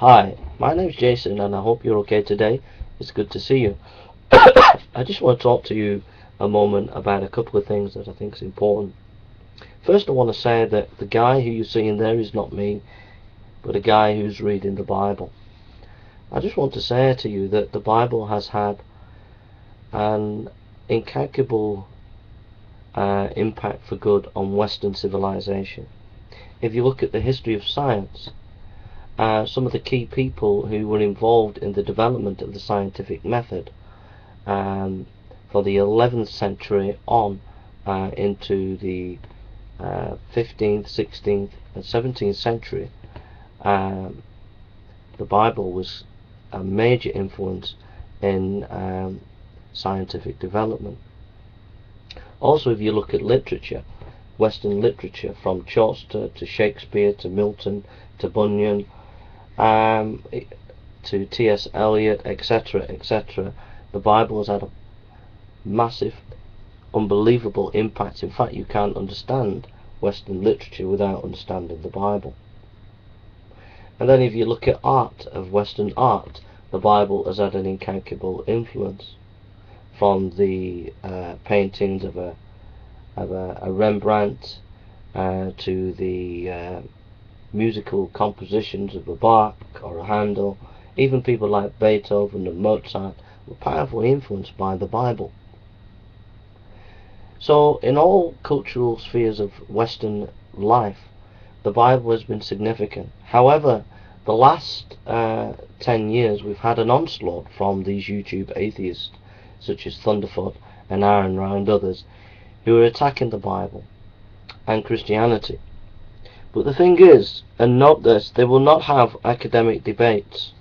Hi, my name's Jason and I hope you're okay today. It's good to see you. I just want to talk to you a moment about a couple of things that I think is important. First, I want to say that the guy who you're seeing there is not me, but a guy who's reading the Bible. I just want to say to you that the Bible has had an incalculable impact for good on Western civilization. If you look at the history of science, some of the key people who were involved in the development of the scientific method for the 11th century on into the 15th, 16th and 17th century, the Bible was a major influence in scientific development. Also, if you look at literature, Western literature, from Chaucer to Shakespeare to Milton to Bunyan to T.S. Eliot, etc., etc., the Bible has had a massive, unbelievable impact. In fact, you can't understand Western literature without understanding the Bible. And then if you look at art, of Western art, the Bible has had an incalculable influence, from the paintings of a Rembrandt to the musical compositions of a Bach or a Handel. Even people like Beethoven and Mozart were powerfully influenced by the Bible. So in all cultural spheres of Western life, the Bible has been significant. However, the last 10 years we've had an onslaught from these YouTube atheists such as Thunderf00t and Aaron and others who are attacking the Bible and Christianity. But the thing is, and note this, they will not have academic debates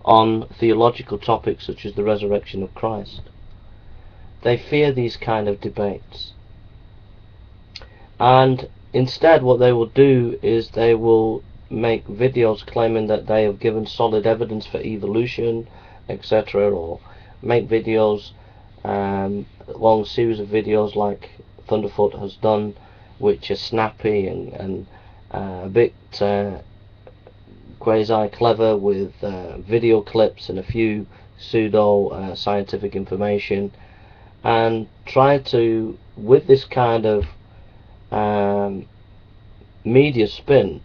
on theological topics such as the resurrection of Christ. They fear these kind of debates, and instead what they will do is they will make videos claiming that they have given solid evidence for evolution, etc., or make videos, a long series of videos like Thunderf00t has done, which are snappy and a bit quasi clever, with video clips and a few pseudo scientific information, and try to, with this kind of media spin,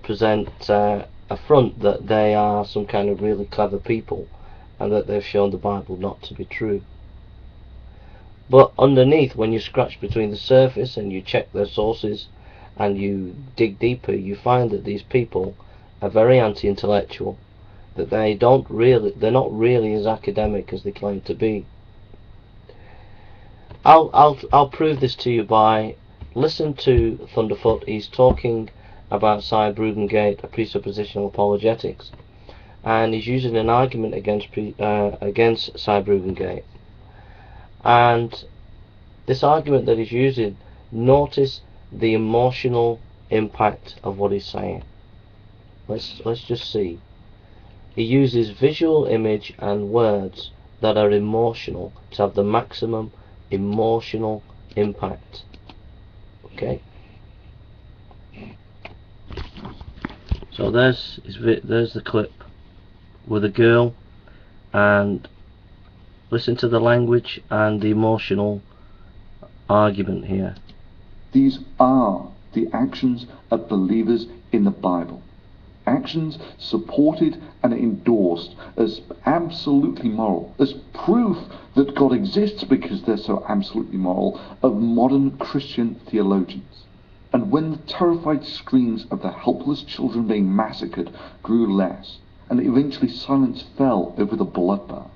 present a front that they are some kind of really clever people and that they've shown the Bible not to be true. But underneath, when you scratch between the surface and you check their sources and you dig deeper, you find that these people are very anti-intellectual, that they're not really as academic as they claim to be. I'll prove this to you by listen to Thunderf00t. He's talking about Cybrugengate, a presuppositional apologetics, and he's using an argument against Cybrugengate. And this argument that he's using, notice the emotional impact of what he's saying. Let's just see. He uses visual image and words that are emotional to have the maximum emotional impact. Okay. So there's the clip with a girl, and listen to the language and the emotional argument here. These are the actions of believers in the Bible. Actions supported and endorsed as absolutely moral, as proof that God exists because they're so absolutely moral, of modern Christian theologians. And when the terrified screams of the helpless children being massacred grew less, and eventually silence fell over the bloodbath,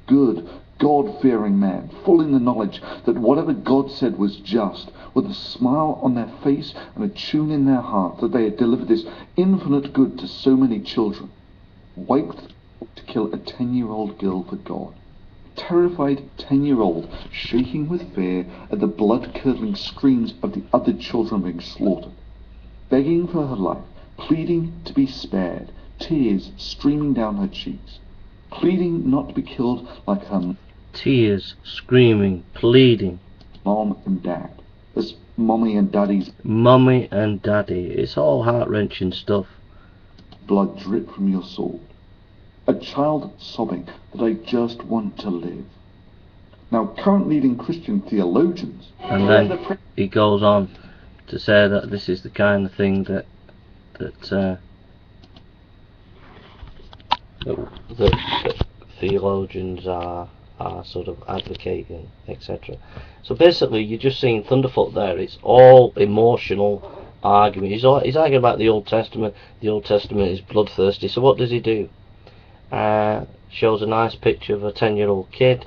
good, God-fearing men, full in the knowledge that whatever God said was just, with a smile on their face and a tune in their heart that they had delivered this infinite good to so many children, wiped to kill a 10-year-old girl for God. Terrified 10-year-old, shaking with fear at the blood-curdling screams of the other children being slaughtered, begging for her life, pleading to be spared, tears streaming down her cheeks, pleading not to be killed like her tears, screaming, pleading, mom and dad, as mommy and daddy. It's all heart-wrenching stuff. blood drip from your sword. A child sobbing that I just want to live. Now, current leading Christian theologians... And then he goes on to say that this is the kind of thing that theologians are sort of advocating, etc. So basically, you're just seeing Thunderfoot there. It's all emotional argument. He's arguing about the Old Testament. The Old Testament is bloodthirsty. So what does he do? Shows a nice picture of a 10-year-old kid,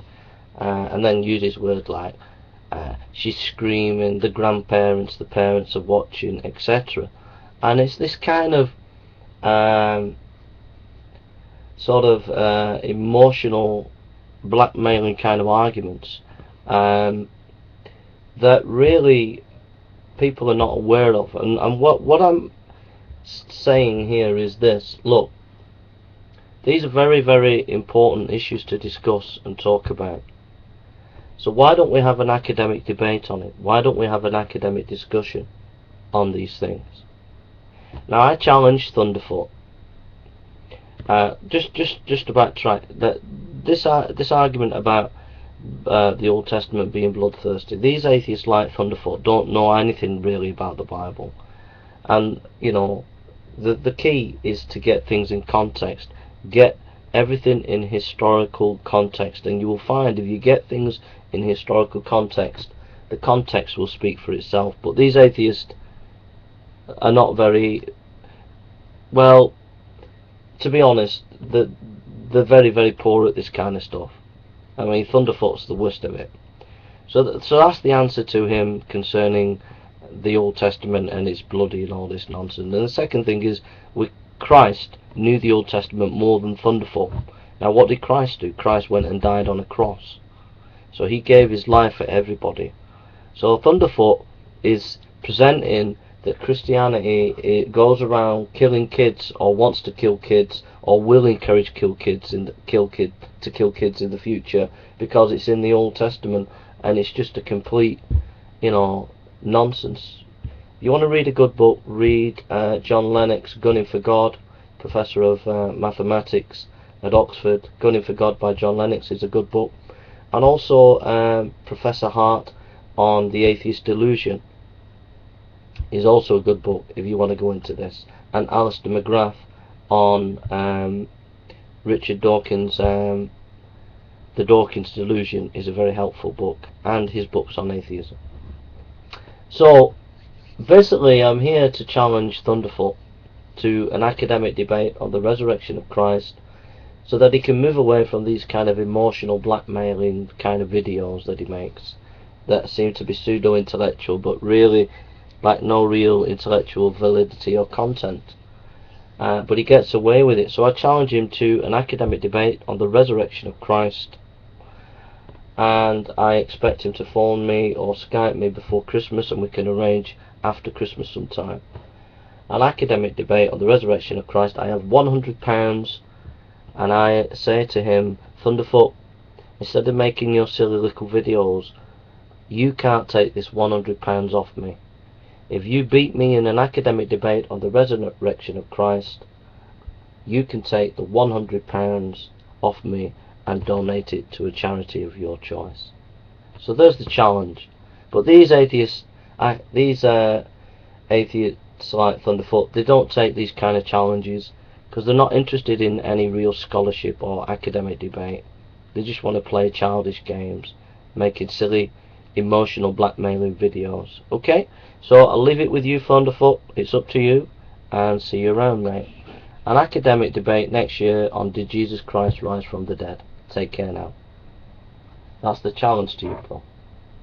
and then uses words like she's screaming, the grandparents, the parents are watching, etc. And it's this kind of sort of emotional blackmailing kind of arguments that really people are not aware of. And what I'm saying here is this: look, these are very, very important issues to discuss and talk about. So why don't we have an academic debate on it? Why don't we have an academic discussion on these things? Now, I challenge Thunderfoot. Just to backtrack, that this argument about the Old Testament being bloodthirsty, these atheists like Thunderfoot don't know anything really about the Bible, and you know, the key is to get things in context, get everything in historical context, and you will find if you get things in historical context, the context will speak for itself. But these atheists are not very well. To be honest, they're very, very poor at this kind of stuff. I mean, Thunderfoot's the worst of it. So that's the answer to him concerning the Old Testament and it's bloody and all this nonsense. And the second thing is, Christ knew the Old Testament more than Thunderfoot. Now, what did Christ do? Christ went and died on a cross. So he gave his life for everybody. So Thunderfoot is presenting that Christianity, it goes around killing kids, or wants to kill kids, or will encourage to kill kids in the future because it's in the Old Testament, and it's just a complete, you know, nonsense. If you want to read a good book, read John Lennox, Gunning for God, Professor of Mathematics at Oxford. Gunning for God by John Lennox is a good book, and also Professor Hart on the Atheist Delusion is also a good book if you want to go into this, and Alistair McGrath on Richard Dawkins' The Dawkins Delusion is a very helpful book, and his books on atheism. So basically, I'm here to challenge Thunderfoot to an academic debate on the resurrection of Christ, so that he can move away from these kind of emotional blackmailing kind of videos that he makes that seem to be pseudo-intellectual but really like no real intellectual validity or content. But he gets away with it. So I challenge him to an academic debate on the resurrection of Christ, and I expect him to phone me or Skype me before Christmas, and we can arrange after Christmas sometime. An academic debate on the resurrection of Christ. I have £100, and I say to him, Thunderfoot, instead of making your silly little videos, you can't take this £100 off me. If you beat me in an academic debate on the resurrection of Christ, you can take the £100 off me and donate it to a charity of your choice. So there's the challenge. But these atheists like Thunderfoot, they don't take these kind of challenges because they're not interested in any real scholarship or academic debate. They just want to play childish games, making silly emotional blackmailing videos. Okay, so I'll leave it with you, Thunderfoot. It's up to you, and see you around, mate. An academic debate next year on did Jesus Christ rise from the dead. Take care now. That's the challenge to you, bro.